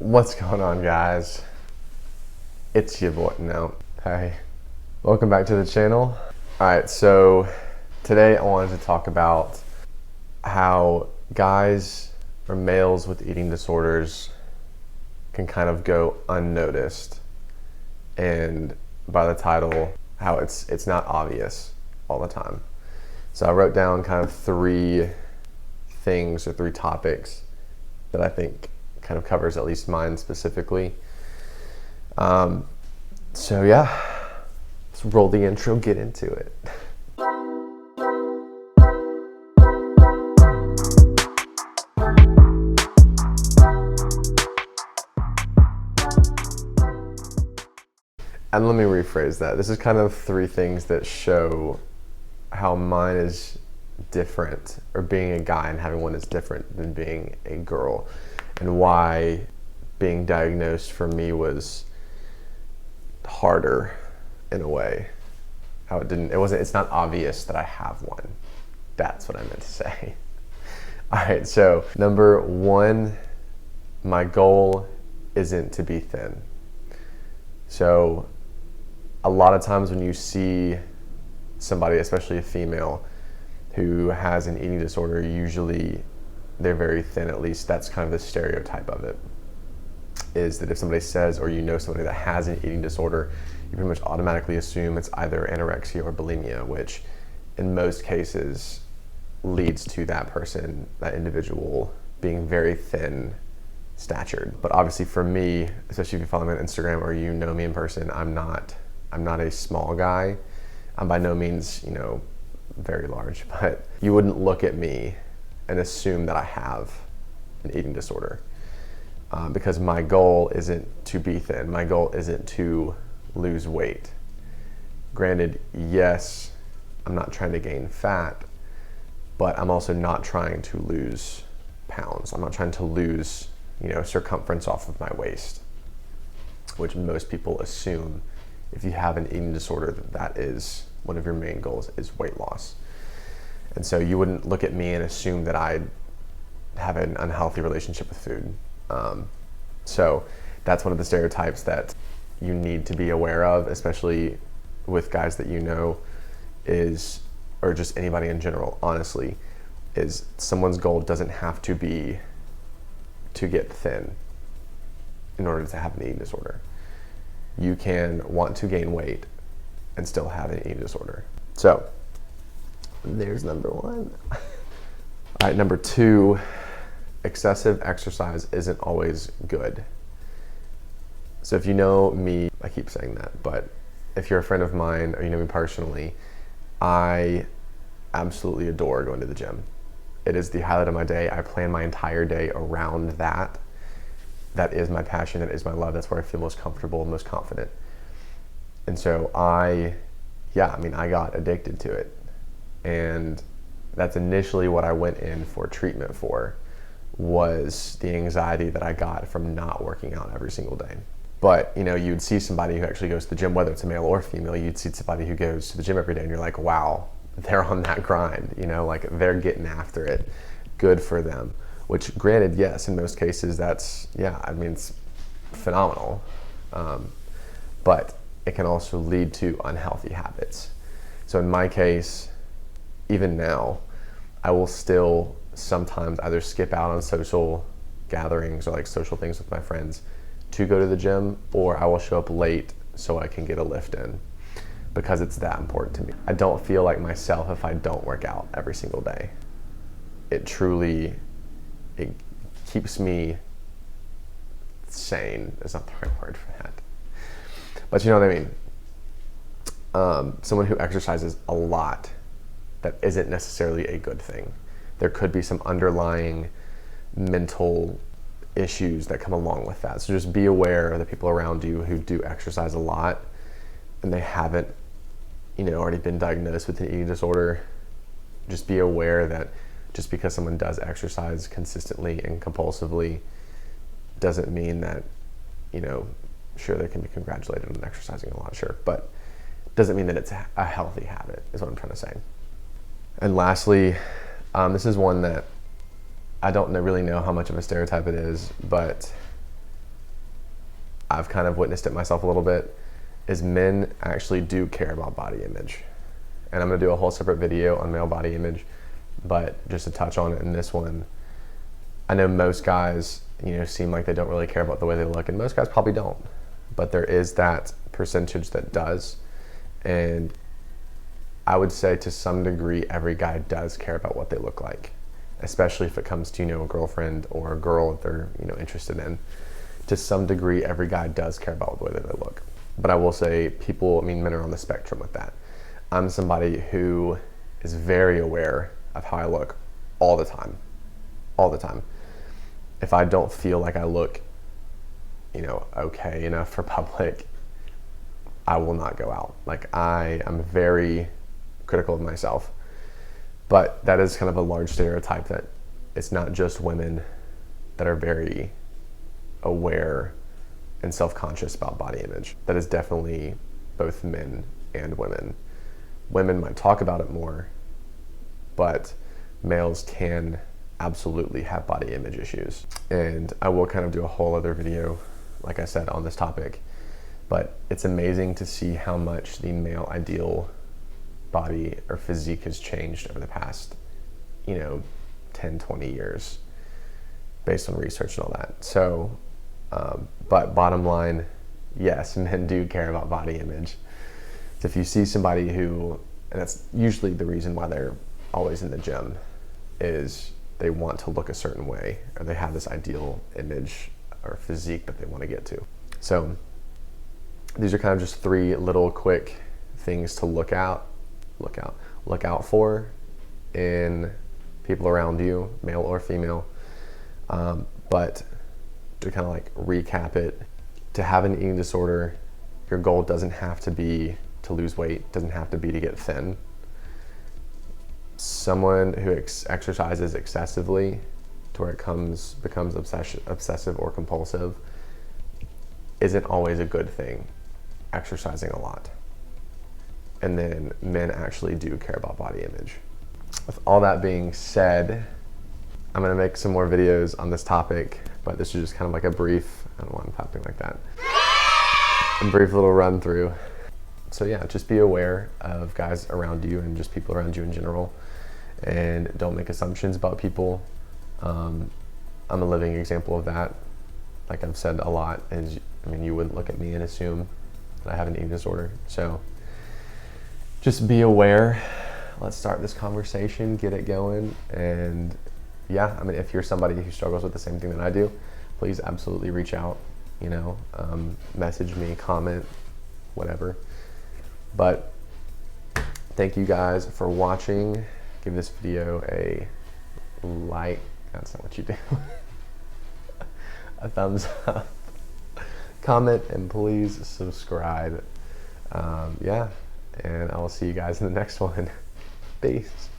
What's going on, guys? It's your boy. No, hey, welcome back to the channel. All right, so today I wanted to talk about how guys or males with eating disorders can kind of go unnoticed, and by the title, how it's not obvious all the time. So I wrote down kind of three things or three topics that I think kind of covers at least mine specifically. So yeah, let's roll the intro, get into it. And let me rephrase that. This is kind of three things that show how mine is different, or being a guy and having one is different than being a girl, and why being diagnosed for me was harder in a way. How it's not obvious that I have one. That's what I meant to say. All right, so number one, my goal isn't to be thin. So a lot of times when you see somebody, especially a female, who has an eating disorder, usually they're very thin. At least that's kind of the stereotype of it, is that if somebody says, or you know somebody that has an eating disorder, you pretty much automatically assume it's either anorexia or bulimia, which in most cases leads to that person, that individual, being very thin statured. But obviously for me, especially if you follow me on Instagram or you know me in person, I'm not a small guy. I'm by no means, very large, but you wouldn't look at me and assume that I have an eating disorder, because my goal isn't to be thin. My goal isn't to lose weight. Granted, yes, I'm not trying to gain fat, but I'm also not trying to lose pounds. I'm not trying to lose, circumference off of my waist, which most people assume if you have an eating disorder that is one of your main goals is weight loss. And so you wouldn't look at me and assume that I have an unhealthy relationship with food. So that's one of the stereotypes that you need to be aware of, especially with guys that or just anybody in general, honestly, is someone's goal doesn't have to be to get thin in order to have an eating disorder. You can want to gain weight and still have an eating disorder. So there's number one. All right, number two, excessive exercise isn't always good. So if you know me, I keep saying that, but if you're a friend of mine or you know me personally, I absolutely adore going to the gym. It is the highlight of my day. I plan my entire day around that. That is my passion, that is my love. That's where I feel most comfortable, most confident. And so I got addicted to it. And that's initially what I went in for treatment for, was the anxiety that I got from not working out every single day. But, you'd see somebody who actually goes to the gym, whether it's a male or female, you'd see somebody who goes to the gym every day and you're like, wow, they're on that grind, like they're getting after it. Good for them. Which, granted, yes, in most cases it's phenomenal. But it can also lead to unhealthy habits. So in my case, even now, I will still sometimes either skip out on social gatherings or like social things with my friends to go to the gym, or I will show up late so I can get a lift in, because it's that important to me. I don't feel like myself if I don't work out every single day. It keeps me sane. Is not the right word for that, but you know what I mean. Someone who exercises a lot, that isn't necessarily a good thing. There could be some underlying mental issues that come along with that. So just be aware of the people around you who do exercise a lot and they haven't, already been diagnosed with an eating disorder. Just be aware that just because someone does exercise consistently and compulsively doesn't mean that, sure, they can be congratulated on exercising a lot, sure, but doesn't mean that it's a healthy habit, is what I'm trying to say. And lastly, this is one that I don't really know how much of a stereotype it is, but I've kind of witnessed it myself a little bit, is men actually do care about body image. And I'm gonna do a whole separate video on male body image, but just to touch on it in this one, I know most guys, seem like they don't really care about the way they look, and most guys probably don't, but there is that percentage that does. And I would say to some degree, every guy does care about what they look like, especially if it comes to, a girlfriend or a girl that they're, interested in. To some degree, every guy does care about the way that they look. But I will say men are on the spectrum with that. I'm somebody who is very aware of how I look all the time. If I don't feel like I look, okay enough for public, I will not go out. Like, I am very critical of myself. But that is kind of a large stereotype that it's not just women that are very aware and self-conscious about body image. That is definitely both men and women. Women might talk about it more, but males can absolutely have body image issues. And I will kind of do a whole other video, like I said, on this topic. But it's amazing to see how much the male ideal body or physique has changed over the past, 10, 20 years based on research and all that. So, but bottom line, yes, men do care about body image. So if you see somebody who, and that's usually the reason why they're always in the gym, is they want to look a certain way, or they have this ideal image or physique that they want to get to. So these are kind of just 3 little quick things to look out for in people around you, male or female. But to kind of like recap it, to have an eating disorder, your goal doesn't have to be to lose weight, doesn't have to be to get thin. Someone who exercises excessively to where it becomes obsessive or compulsive isn't always a good thing, exercising a lot. And then men actually do care about body image. With all that being said, I'm gonna make some more videos on this topic, but this is just kind of like a brief, I don't want to clapping like that, a brief little run through. So yeah, just be aware of guys around you and just people around you in general, and don't make assumptions about people. I'm a living example of that. Like I've said a lot, you wouldn't look at me and assume that I have an eating disorder. So just be aware. Let's start this conversation, get it going. And yeah, if you're somebody who struggles with the same thing that I do, please absolutely reach out, message me, comment, whatever. But thank you guys for watching. Give this video a like, that's not what you do, a thumbs up, comment, and please subscribe. Yeah, and I will see you guys in the next one. Peace.